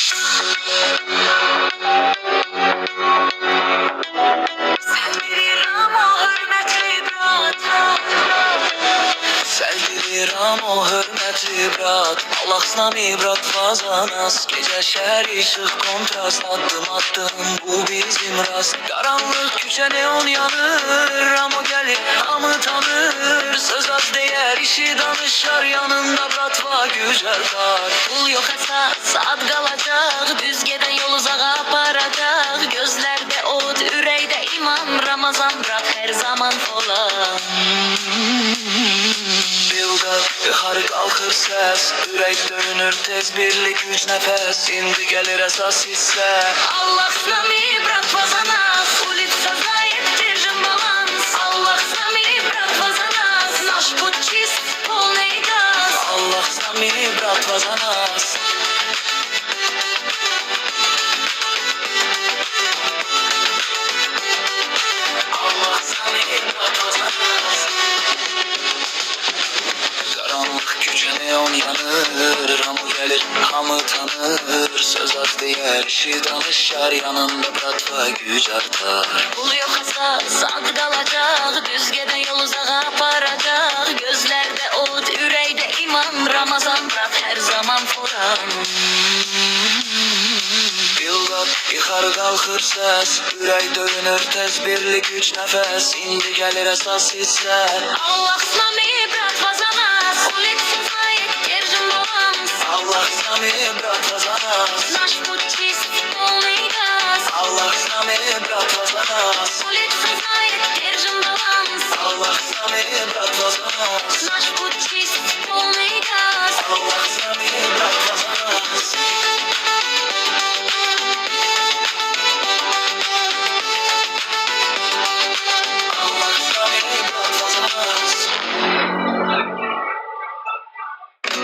Sevdirirəm o hörmətli brat, Allahsına ibrat vazanas. Gecə şəhər işıq kontrast, addım attım bu bizim rast. Qaranlıq küçə neon yanır, ama gəlir hamı tanır. Söz az deyər, işi danışar, yanında brat var güzel tar. Pul yok əsas, ad qalacaq, düz gedən yol uzağa aparacaq. Gözlərdə od, ürəkdə iman, Ramazan brat hər zaman olan. Yukarı kalkır ses, ürək dönür tez, birlik üç nəfəs. İndi gəlir əsas hissə. Allah с нами, братва, за нас, улица знает, держим баланс. Allah с нами, братва, за нас, наш путь чист, полный газ. Allah с нами, bratva, za nas. Allah s nami, bratva, za nas. Karanlık küçə neon yanır, hamı gəlir, hamı tanır. Söz az deyər, işi danışar, yanında bratva güc artar. Pul yok əsas, ad qalacaq, düz gedən yol uzağa aparacaq. Gözlərdə od, ürəkdə iman, Ramazan brat hər zaman foran. Yıllar yukarı kalkır ses, ürək dönür tez, birlik üç nəfəs. İndi gəlir əsas hissə. Allah с нами, братва, за нас, улица знает, держим баланс. Allah s nami, bratva, za nas. Наш путь чист, полный газ. Allah s nami, bratva, za nas. Улица знает, держим баланс. Allah s nami, bratva, za nas. Наш путь чист, полный газ. Allah s